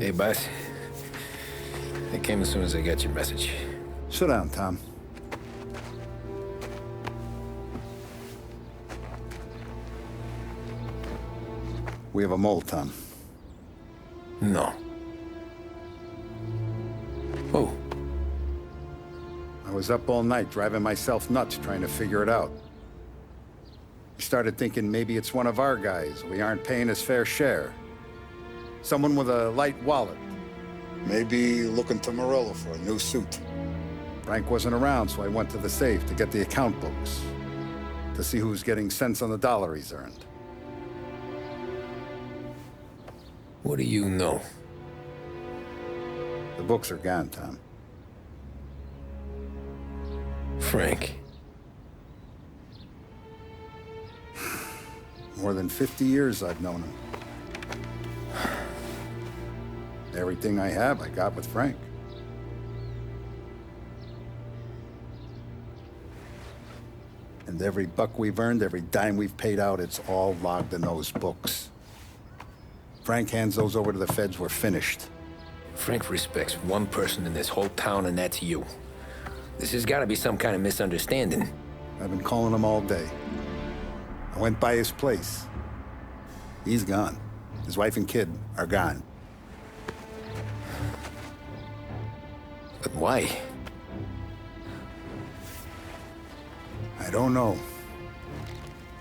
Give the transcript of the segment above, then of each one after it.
Hey, boss. I came as soon as I got your message. Sit down, Tom. We have a mole, Tom. No. Oh. I was up all night driving myself nuts trying to figure it out. I started thinking maybe it's one of our guys. We aren't paying his fair share. Someone with a light wallet. Maybe looking to Morello for a new suit. Frank wasn't around, so I went to the safe to get the account books. To see who's getting cents on the dollar he's earned. What do you know? The books are gone, Tom. Frank. More than 50 years I've known him. Everything I have, I got with Frank. And every buck we've earned, every dime we've paid out, it's all logged in those books. Frank hands those over to the feds, we're finished. Frank respects one person in this whole town, and that's you. This has got to be some kind of misunderstanding. I've been calling him all day. I went by his place. He's gone. His wife and kid are gone. But why? I don't know.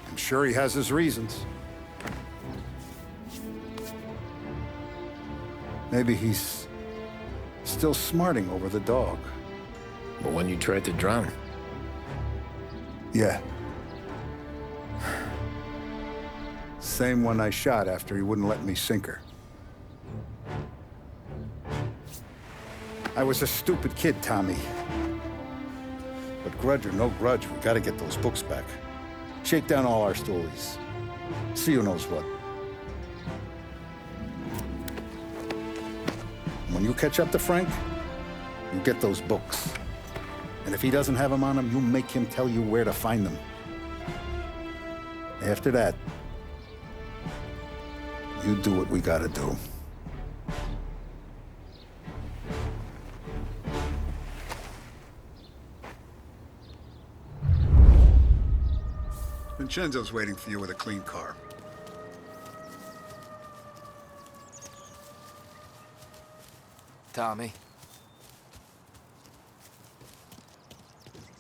I'm sure he has his reasons. Maybe he's still smarting over the dog. The one you tried to drown? Yeah. Same one I shot after he wouldn't let me sink her. I was a stupid kid, Tommy. But grudge or no grudge, we gotta get those books back. Shake down all our stories. See who knows what. When you catch up to Frank, you get those books. And if he doesn't have them on him, you make him tell you where to find them. After that, you do what we gotta do. Vincenzo's waiting for you with a clean car. Tommy.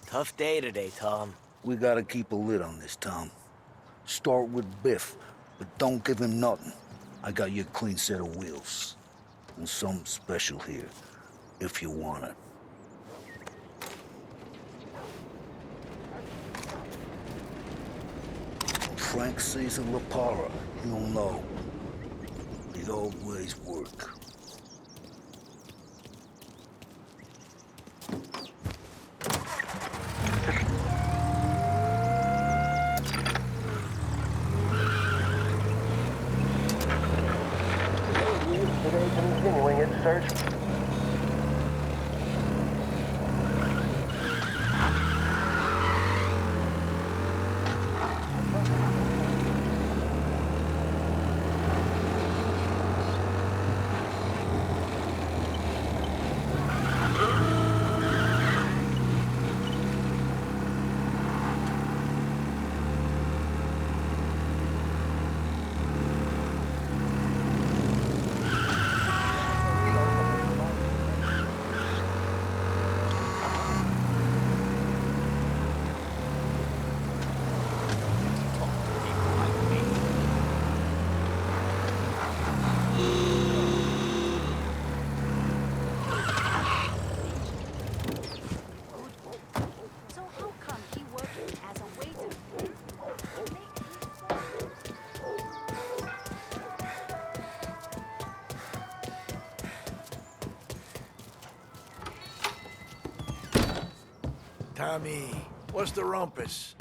Tough day today, Tom. We gotta keep a lid on this, Tom. Start with Biff, but don't give him nothing. I got you a clean set of wheels. And something special here, if you want it. When Frank sees a La Parra, he'll know. The old ways work. Continuing its search. Tommy, what's the rumpus?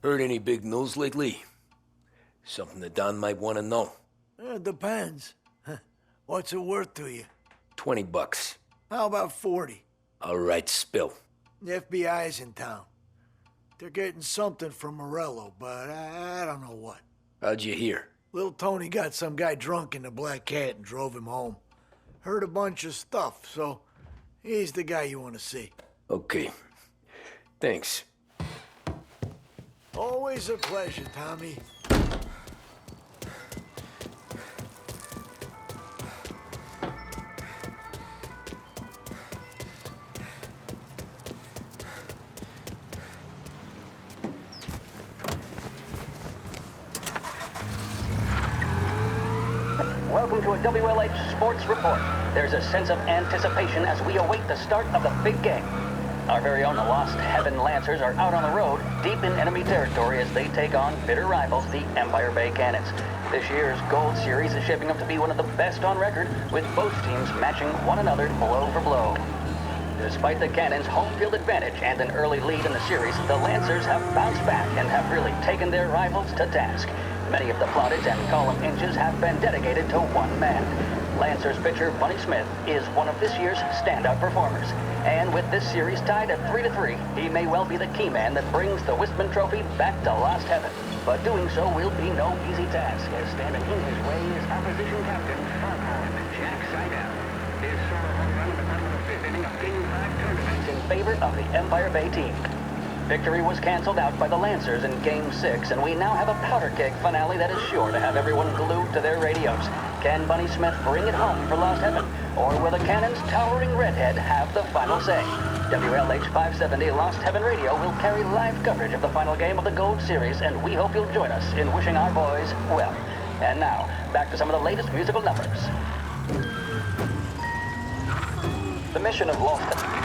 Heard any big news lately? Something that Don might want to know. Depends. What's it worth to you? $20. How about 40? All right, spill. The FBI's in town. They're getting something from Morello, but I don't know what. How'd you hear? Little Tony got some guy drunk in the Black Cat and drove him home. Heard a bunch of stuff, so he's the guy you want to see. Okay. Thanks. Always a pleasure, Tommy. Welcome to a WLH Sports Report. There's a sense of anticipation as we await the start of the big game. Our very own Lost Heaven Lancers are out on the road, deep in enemy territory as they take on bitter rivals, the Empire Bay Cannons. This year's Gold Series is shaping up to be one of the best on record, with both teams matching one another blow for blow. Despite the Cannons' home field advantage and an early lead in the series, the Lancers have bounced back and have really taken their rivals to task. Many of the plaudits and column inches have been dedicated to one man. Lancers pitcher Bunny Smith is one of this year's standout performers. And with this series tied at 3-3, he may well be the key man that brings the Wistman Trophy back to Lost Heaven. But doing so will be no easy task, as standing in his way is opposition captain Foghorn Jack Seidel. His solo home run in the bottom of the fifth inning of Game 5 tournament in favor of the Empire Bay team. Victory was canceled out by the Lancers in Game 6, and we now have a powder keg finale that is sure to have everyone glued to their radios. Can Bunny Smith bring it home for Lost Heaven, or will the Cannon's towering redhead have the final say? WLH 570 Lost Heaven Radio will carry live coverage of the final game of the Gold Series, and we hope you'll join us in wishing our boys well. And now, back to some of the latest musical numbers. The mission of Lost Heaven.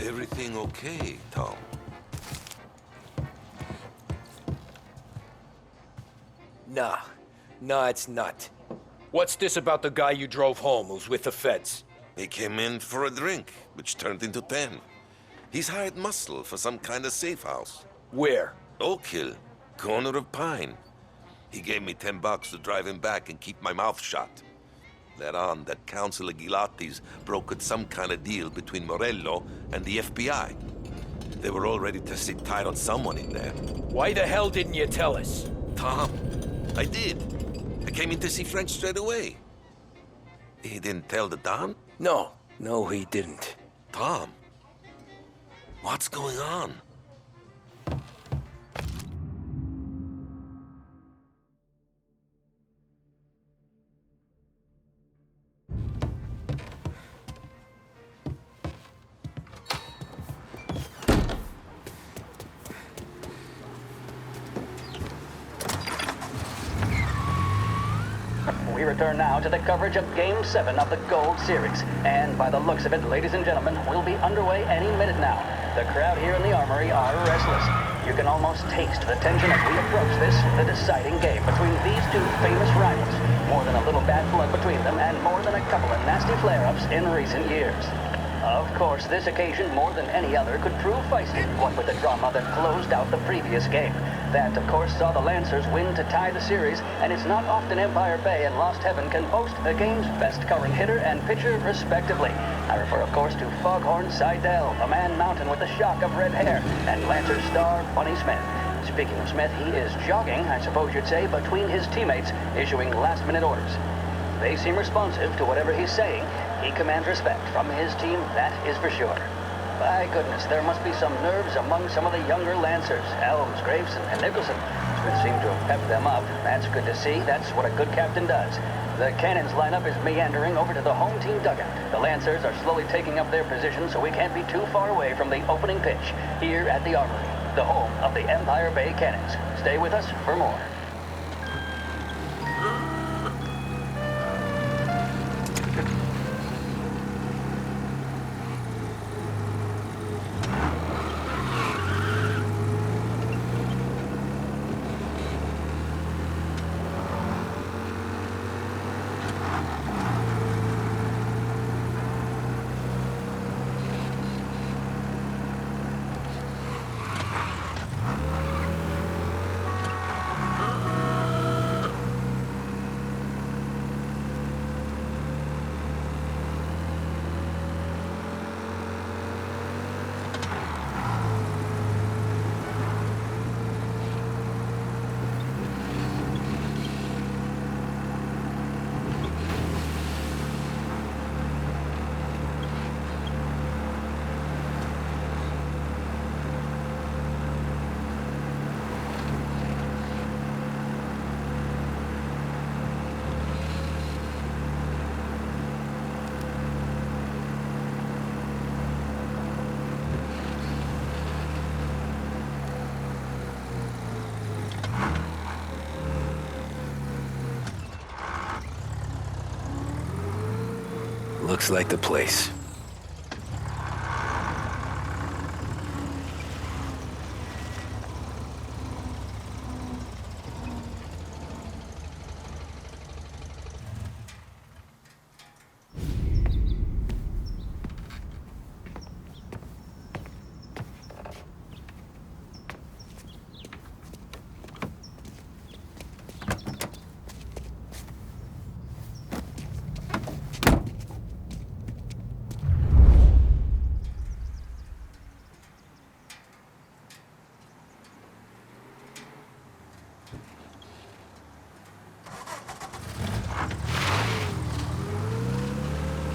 Everything okay, Tom? Nah, it's not. What's this about the guy you drove home who's with the feds? He came in for a drink, which turned into 10. He's hired muscle for some kind of safe house. Where? Oak Hill, corner of Pine. He gave me $10 to drive him back and keep my mouth shut. Later on, that Councilor Gilatti's brokered some kind of deal between Morello and the FBI. They were all ready to sit tight on someone in there. Why the hell didn't you tell us? Tom, I did. I came in to see Frank straight away. He didn't tell the Don? No, he didn't. Tom, what's going on? We return now to the coverage of Game 7 of the Gold Series. And by the looks of it, ladies and gentlemen, we'll be underway any minute now. The crowd here in the Armory are restless. You can almost taste the tension as we approach this, the deciding game between these two famous rivals. More than a little bad blood between them, and more than a couple of nasty flare-ups in recent years. Of course, this occasion, more than any other, could prove feisty, what with the drama that closed out the previous game. That, of course, saw the Lancers win to tie the series, and it's not often Empire Bay and Lost Heaven can boast the game's best current hitter and pitcher, respectively. I refer, of course, to Foghorn Seidel, a man mountain with a shock of red hair, and Lancers star Bunny Smith. Speaking of Smith, he is jogging, I suppose you'd say, between his teammates, issuing last-minute orders. They seem responsive to whatever he's saying. He commands respect from his team, that is for sure. By goodness, there must be some nerves among some of the younger Lancers. Elms, Graveson, and Nicholson. Smith seemed to have pepped them up. That's good to see. That's what a good captain does. The Cannons lineup is meandering over to the home team dugout. The Lancers are slowly taking up their position, so we can't be too far away from the opening pitch here at the Armory, the home of the Empire Bay Cannons. Stay with us for more. Looks like the place.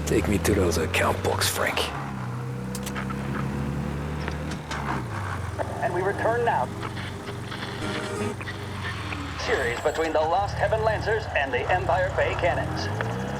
Take me to those account books, Frank. And we return now. Series between the Lost Heaven Lancers and the Empire Bay Cannons.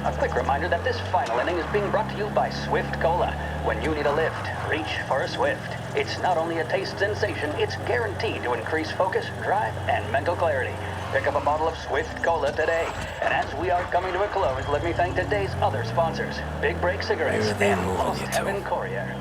A quick reminder that this final inning is being brought to you by Swift Cola. When you need a lift, reach for a Swift. It's not only a taste sensation, it's guaranteed to increase focus, drive, and mental clarity. Pick up a bottle of Swift Cola today. And as we are coming to a close, let me thank today's other sponsors, Big Break Cigarettes and Lost Heaven Courier.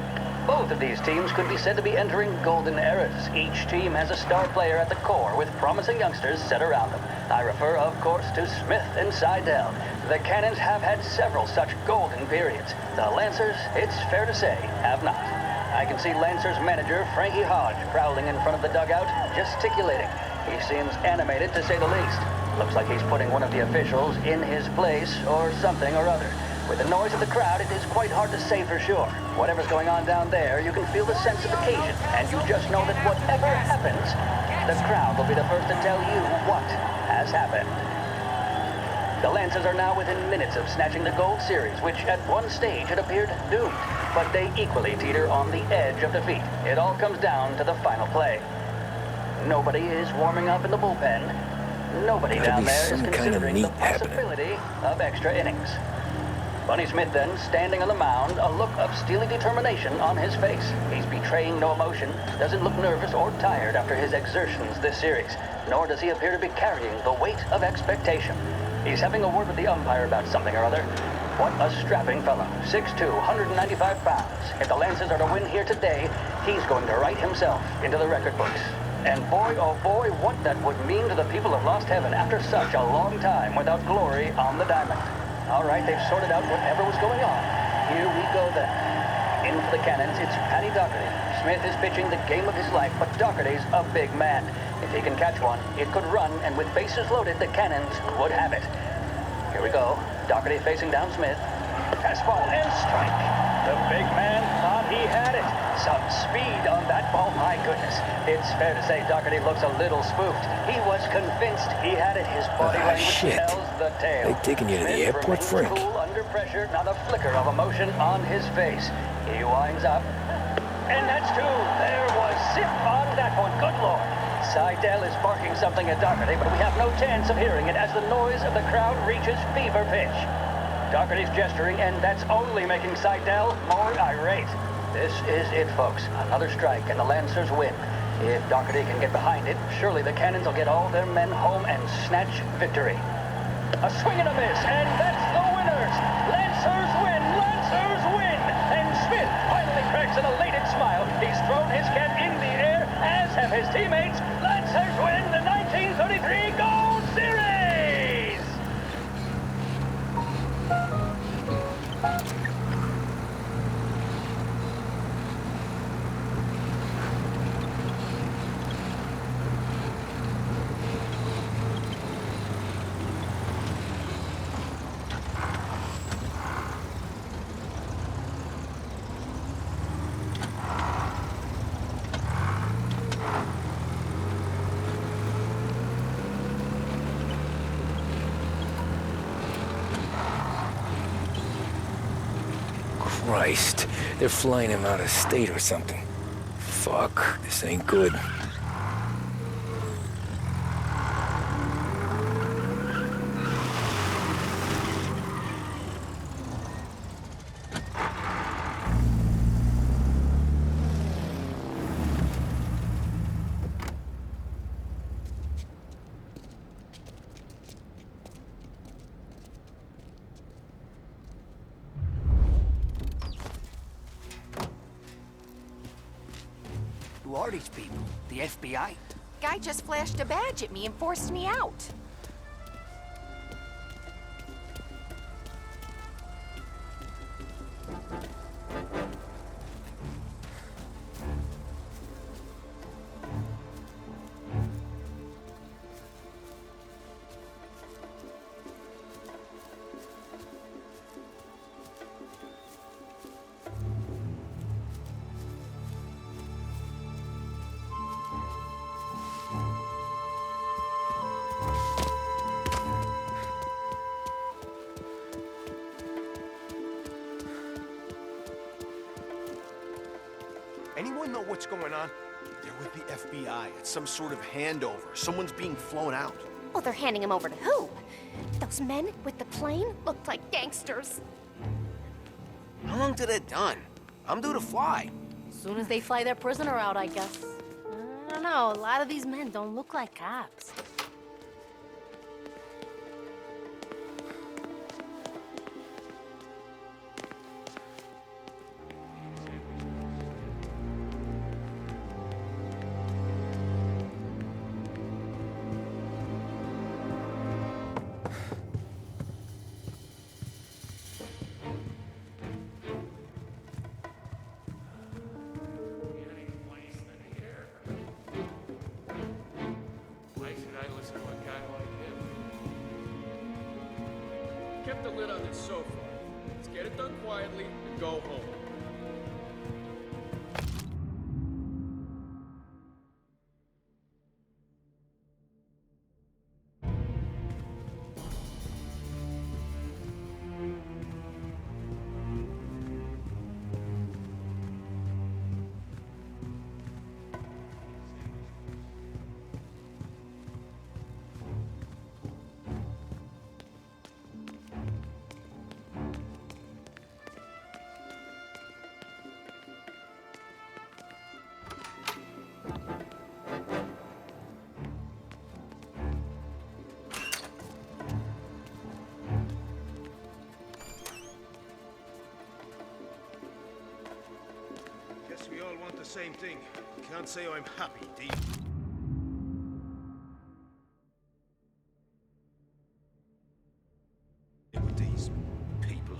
Both of these teams could be said to be entering golden eras. Each team has a star player at the core with promising youngsters set around them. I refer, of course, to Smith and Seidel. The Cannons have had several such golden periods. The Lancers, it's fair to say, have not. I can see Lancers manager Frankie Hodge prowling in front of the dugout, gesticulating. He seems animated, to say the least. Looks like he's putting one of the officials in his place, or something or other. With the noise of the crowd, it is quite hard to say for sure. Whatever's going on down there, you can feel the sense of occasion, and you just know that whatever happens, the crowd will be the first to tell you what has happened. The Lancers are now within minutes of snatching the Gold Series, which at one stage had appeared doomed. But they equally teeter on the edge of defeat. It all comes down to the final play. Nobody is warming up in the bullpen. Nobody down there is considering the possibility of extra innings. Bunny Smith then, standing on the mound, a look of steely determination on his face. He's betraying no emotion, doesn't look nervous or tired after his exertions this series, nor does he appear to be carrying the weight of expectation. He's having a word with the umpire about something or other. What a strapping fellow, 6'2", 195 pounds. If the Lancers are to win here today, he's going to write himself into the record books. And boy, oh boy, what that would mean to the people of Lost Heaven after such a long time without glory on the diamond. All right, they've sorted out whatever was going on. Here we go then. In for the Cannons, it's Paddy Doherty. Smith is pitching the game of his life, but Doherty's a big man. If he can catch one, it could run, and with bases loaded, the Cannons would have it. Here we go. Doherty facing down Smith. Fastball and strike. The big man thought he had it. Some speed on that ball, my goodness. It's fair to say Doherty looks a little spooked. He was convinced he had it. His body language tells the tale. They taking you to the airport, Frank? Cool under pressure, not a flicker of emotion on his face. He winds up. And that's two. There was zip on that one. Good Lord. Seidel is barking something at Doherty, but we have no chance of hearing it as the noise of the crowd reaches fever pitch. Doherty's gesturing, and that's only making Seidel more irate. This is it, folks. Another strike, and the Lancers win. If Doherty can get behind it, surely the Cannons will get all their men home and snatch victory. A swing and a miss, and that's the winners! Lancers win! Lancers win! And Smith finally cracks an elated smile. He's thrown his cap in the air, as have his teammates. Lancers win the 1933 Gold Series! Christ, they're flying him out of state or something. Fuck, this ain't good. are these people? The FBI? Guy just flashed a badge at me and forced me out. Anyone know what's going on? They're with the FBI. It's some sort of handover. Someone's being flown out. Well, they're handing him over to who? Those men with the plane looked like gangsters. How long till they're done? I'm due to fly. Soon as they fly their prisoner out, I guess. I don't know, a lot of these men don't look like cops. Kept the lid on this so far. Let's get it done quietly and go home. Guess we all want the same thing. Can't say I'm happy, D. With these people.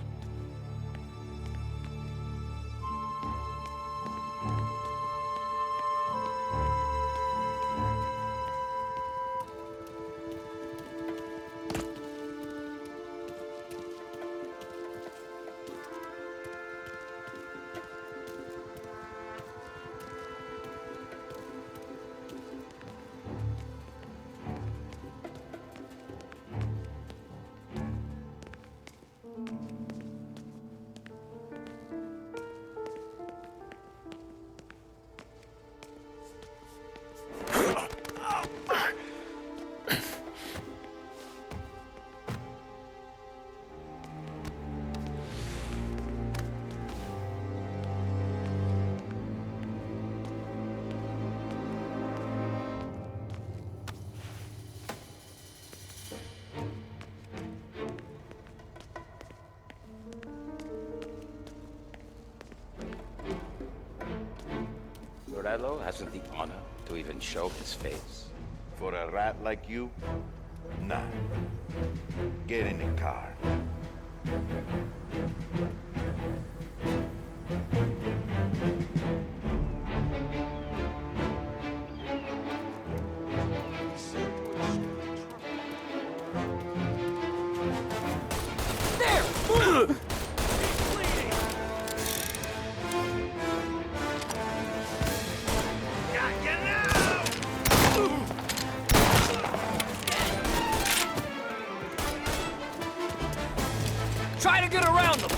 Morello hasn't the honor to even show his face. For a rat like you? Nah. Get in the car. Try to get around them!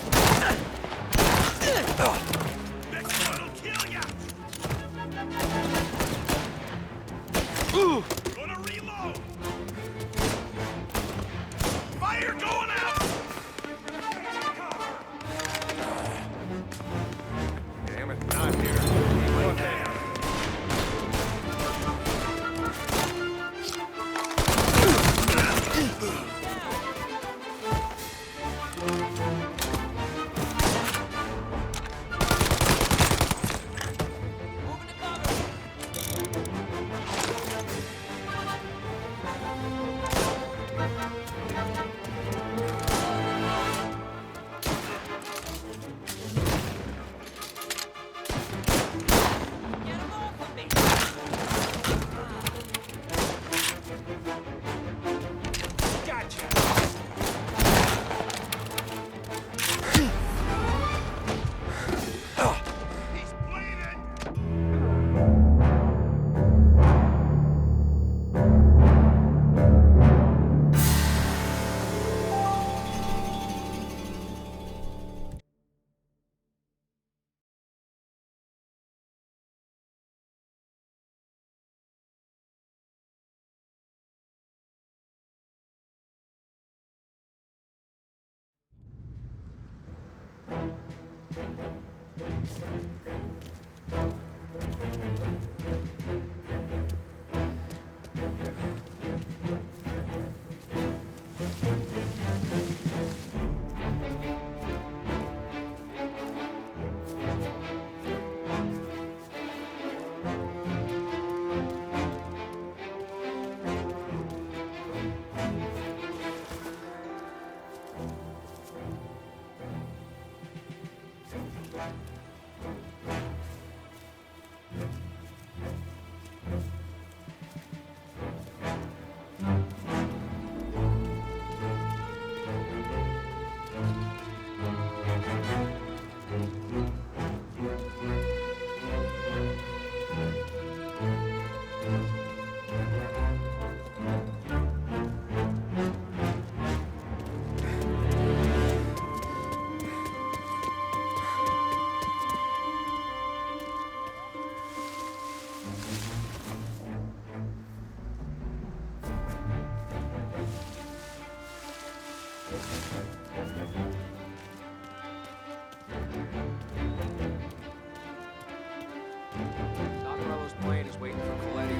Doctorello's plane is waiting for Coletti.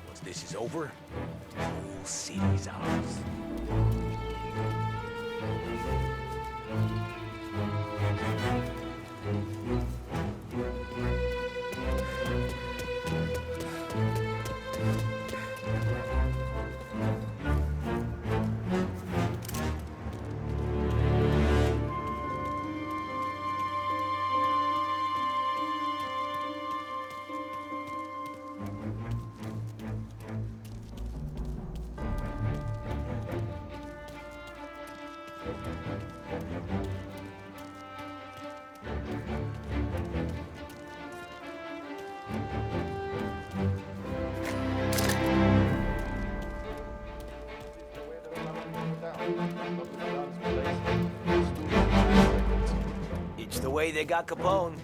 Once this is over, the whole city's ours. It's the way they got Capone.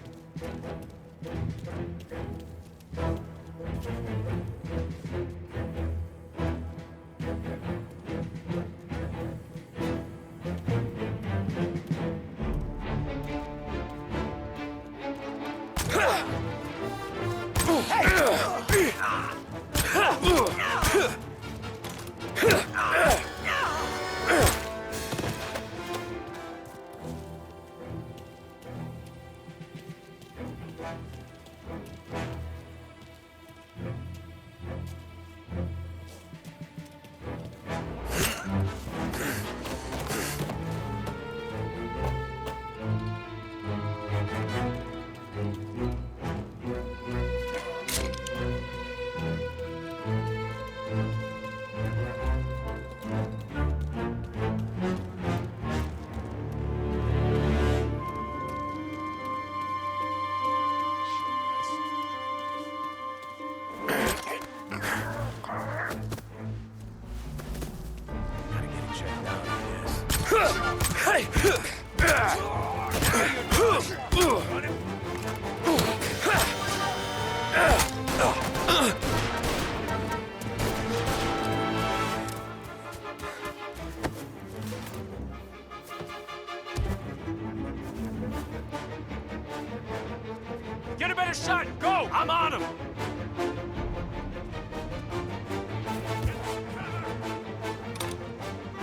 Get a better shot! Go! I'm on him!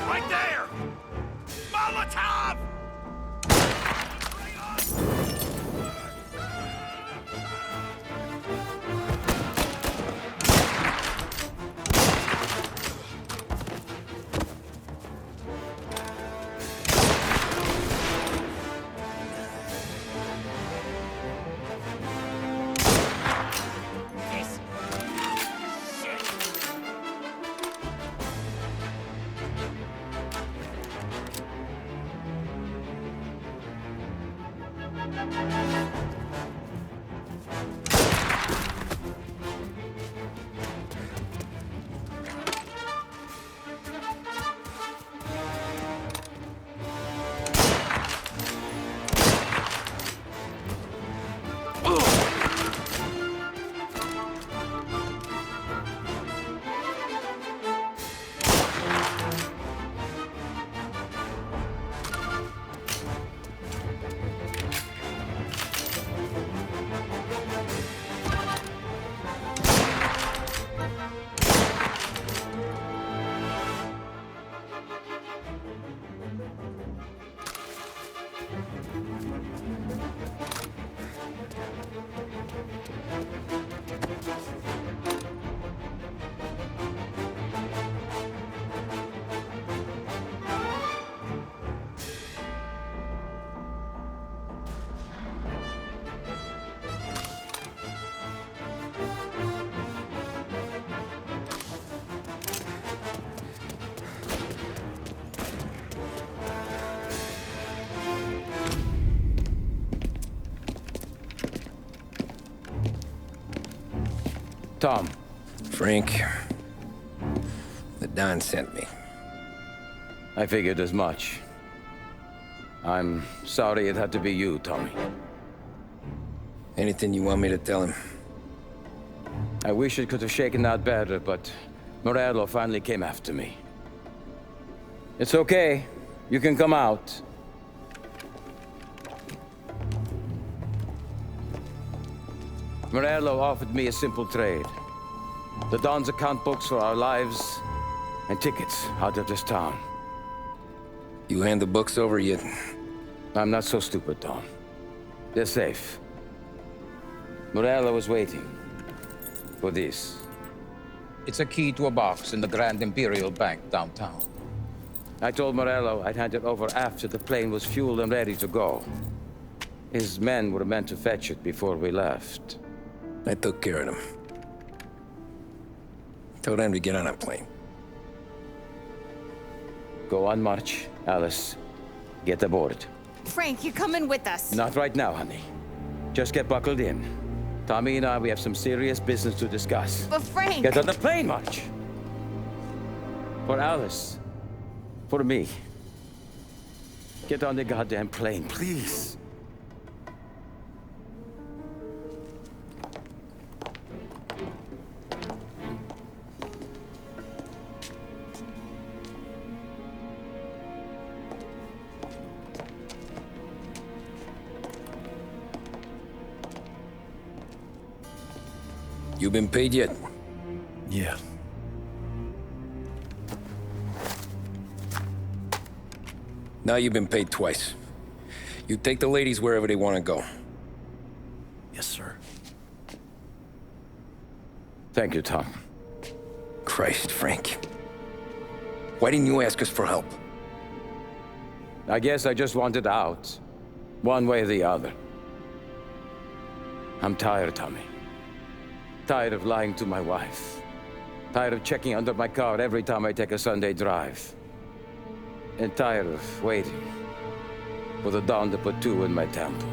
Right there! Molotov! Tom. Frank, the Don sent me. I figured as much. I'm sorry it had to be you, Tommy. Anything you want me to tell him? I wish it could have shaken out better, but Morello finally came after me. It's okay. You can come out. Morello offered me a simple trade. The Don's account books for our lives and tickets out of this town. You hand the books over yet? I'm not so stupid, Tom. They're safe. Morello was waiting for this. It's a key to a box in the Grand Imperial Bank downtown. I told Morello I'd hand it over after the plane was fueled and ready to go. His men were meant to fetch it before we left. I took care of them. Told them to get on a plane. Go on, March. Alice, get aboard. Frank, you're coming with us. Not right now, honey. Just get buckled in. Tommy and I, we have some serious business to discuss. But Frank... Get on the plane, March! For Alice. For me. Get on the goddamn plane, please. You been paid yet? Yeah. Now you've been paid twice. You take the ladies wherever they want to go. Yes, sir. Thank you, Tom. Christ, Frank. Why didn't you ask us for help? I guess I just wanted out. One way or the other. I'm tired, Tommy. Tired of lying to my wife. Tired of checking under my car every time I take a Sunday drive. And tired of waiting for the dawn to put two in my temple.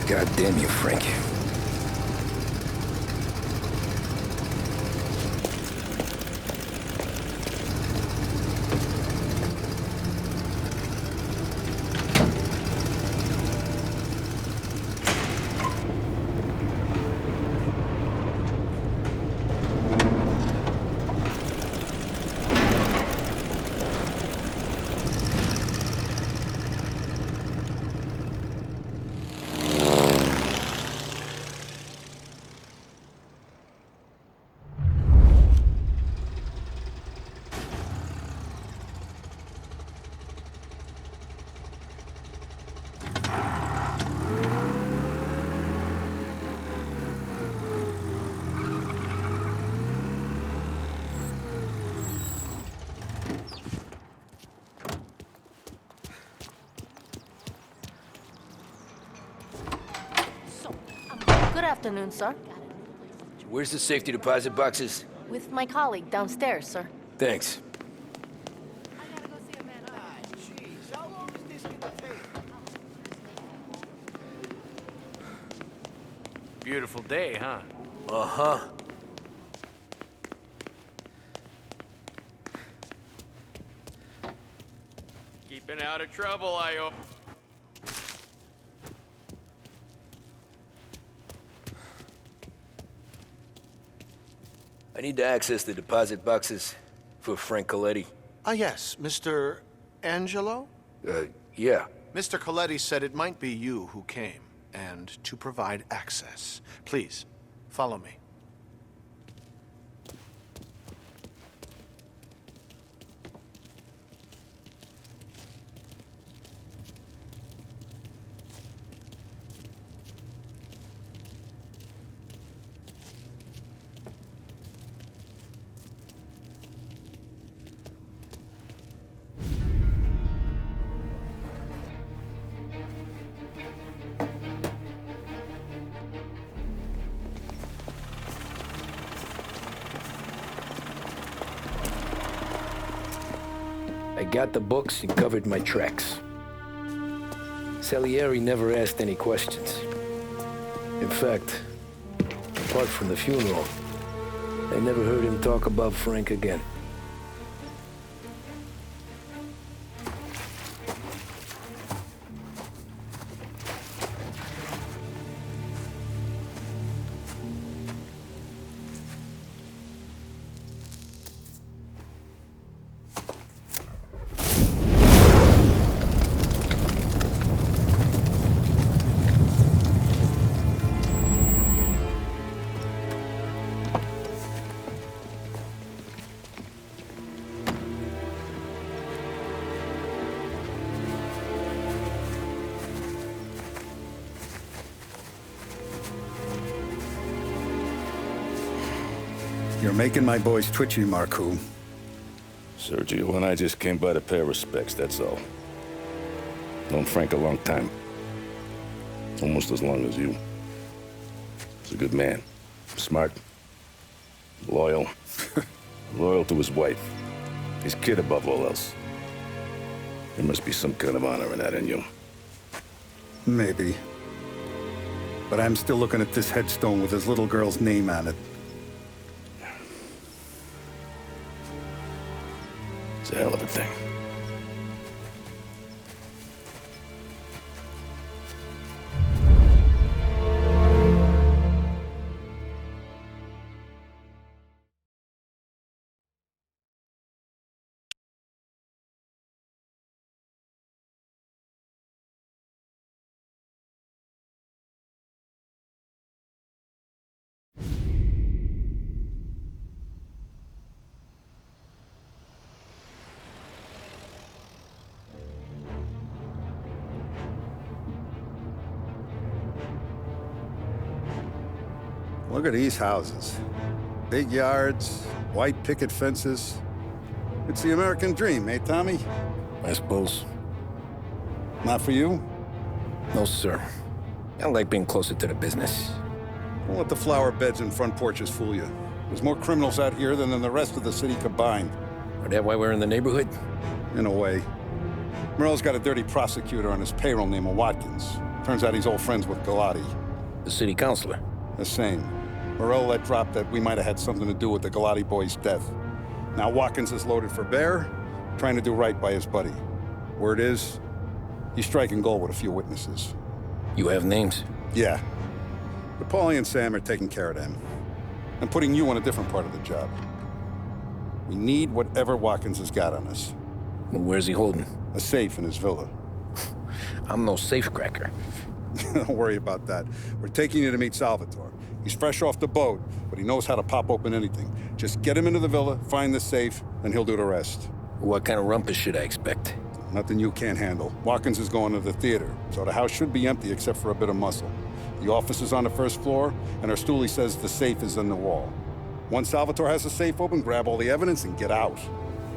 God damn you, Frank. Good afternoon, sir. Where's the safety deposit boxes? With my colleague downstairs, sir. Thanks. Beautiful day, huh? Uh-huh. Keeping out of trouble, I hope. I need to access the deposit boxes for Frank Coletti. Ah, yes, Mr. Angelo? Yeah. Mr. Coletti said it might be you who came, and to provide access. Please, follow me. got the books and covered my tracks. Salieri never asked any questions. In fact, apart from the funeral, I never heard him talk about Frank again. You're making my boys twitchy, Marcoux. Sergio and I just came by to pay our respects, that's all. Known Frank a long time. Almost as long as you. He's a good man. Smart. Loyal. Loyal to his wife. His kid above all else. There must be some kind of honor in that in you. Maybe. But I'm still looking at this headstone with his little girl's name on it. It's a hell of a thing. Look at these houses. Big yards, white picket fences. It's the American dream, eh, Tommy? I suppose. Not for you? No, sir. I like being closer to the business. Don't let the flower beds and front porches fool you. There's more criminals out here than in the rest of the city combined. Is that why we're in the neighborhood? In a way. Merle's got a dirty prosecutor on his payroll named Watkins. Turns out he's old friends with Galati. The city councilor? The same. Morello let drop that we might have had something to do with the Galati boy's death. Now Watkins is loaded for bear, trying to do right by his buddy. Word is, he's striking gold with a few witnesses. You have names? Yeah. But Paulie and Sam are taking care of them. I'm putting you on a different part of the job. We need whatever Watkins has got on us. Well, where's he holding? A safe in his villa. I'm no safecracker. Don't worry about that. We're taking you to meet Salvatore. He's fresh off the boat, but he knows how to pop open anything. Just get him into the villa, find the safe, and he'll do the rest. What kind of rumpus should I expect? Nothing you can't handle. Watkins is going to the theater, so the house should be empty except for a bit of muscle. The office is on the first floor, and our stoolie says the safe is in the wall. Once Salvatore has the safe open, grab all the evidence and get out.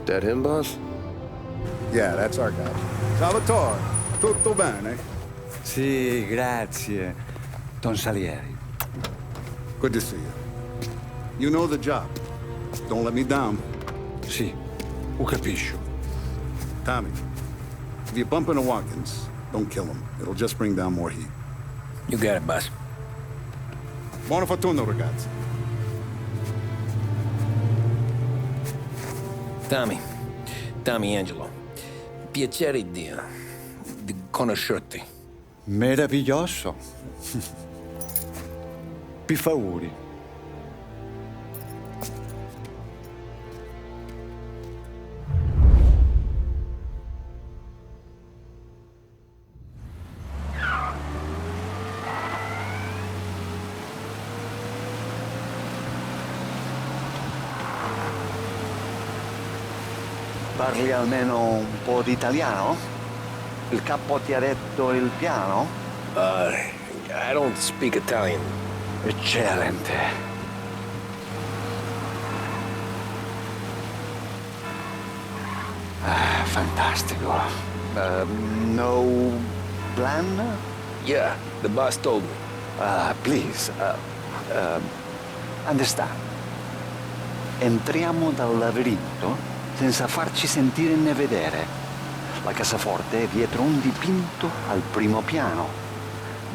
That him, boss? Yeah, that's our guy. Salvatore, tutto bene? Sì, grazie, Don Salieri. Good to see you. You know the job. Don't let me down. Sì, ho capisco. Tommy, if you bump into Watkins, don't kill him. It'll just bring down more heat. You got it, boss. Buona fortuna, ragazzi. Tommy Angelo. Piacere di conoscerti. Meraviglioso. Per favore. Parli almeno un po' di italiano? Il capo ti ha detto il piano? I don't speak Italian. Eccellente. Fantastico. No plan? Yeah, the boss told me. Please, understand. Entriamo dal labirinto, senza farci sentire né vedere. La cassaforte è dietro un dipinto al primo piano.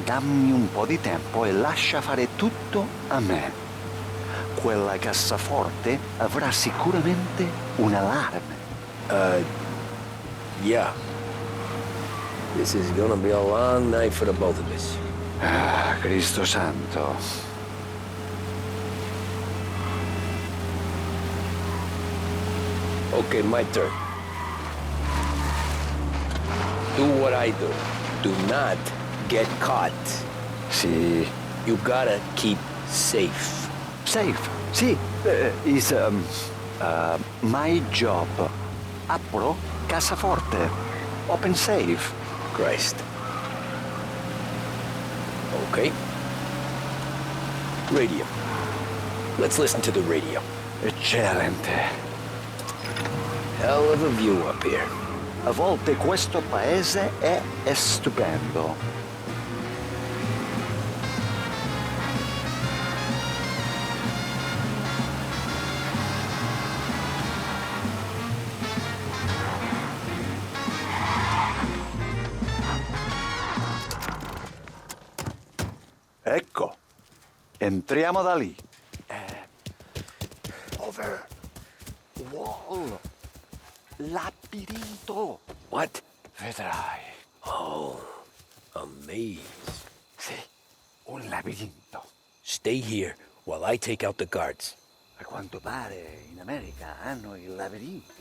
Dammi un po' di tempo e lascia fare tutto a me. Quella cassaforte avrà sicuramente un allarme. Yeah. This is gonna be a long night for the both of us. Ah, Cristo santo. Okay, my turn. Do what I do. Do not get caught. Sì. You gotta keep safe. Safe? Sì. Is my job. Apro cassaforte. Open safe. Christ. Okay. Radio. Let's listen to the radio. Eccellente. Hell of a view up here. A volte questo paese è stupendo. Ecco, entriamo da lì. Over. Wall. Labirinto. What? Vedrai. Oh, a maze. Sì, un labirinto. Stay here while I take out the guards. A quanto pare in America hanno i labirinti.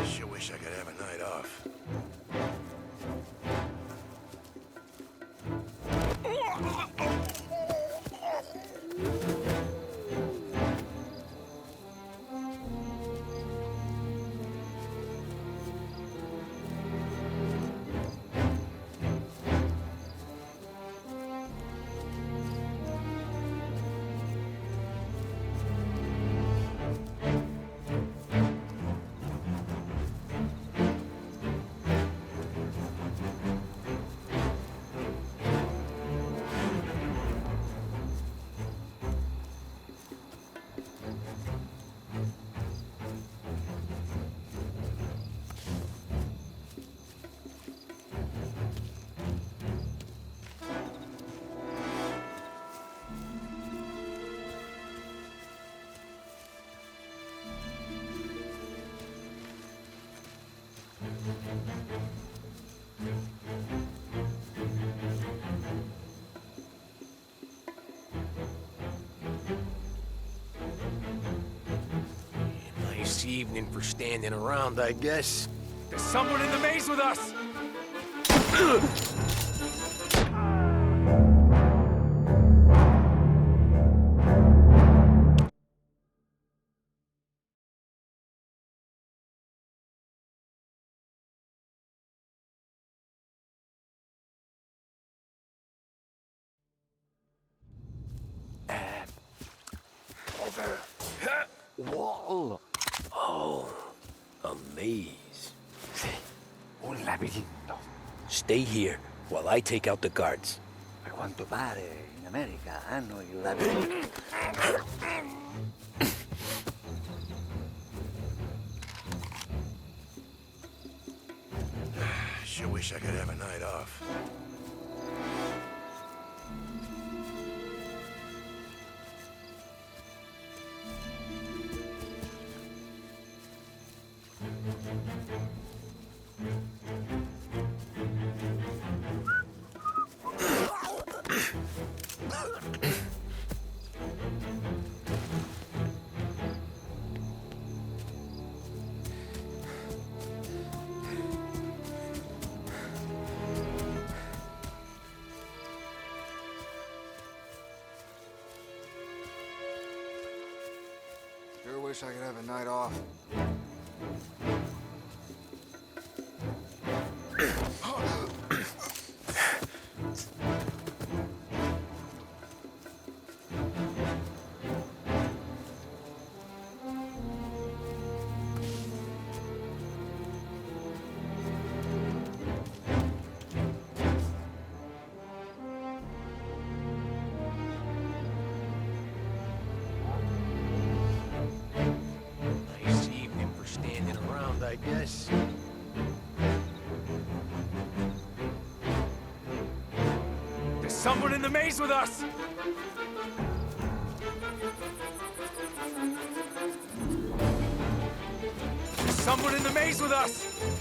Sure wish I could have a night off. Nice evening for standing around, I guess. There's someone in the maze with us! Over. Wall. Oh, a maze. Sì, un labirinto. Stay here while I take out the guards. A quanto pare in America hanno il labirinto. Sure wish I could have a night off. wish I could have a night off. Nice evening for standing around, I guess. There's someone in the maze with us! There's someone in the maze with us!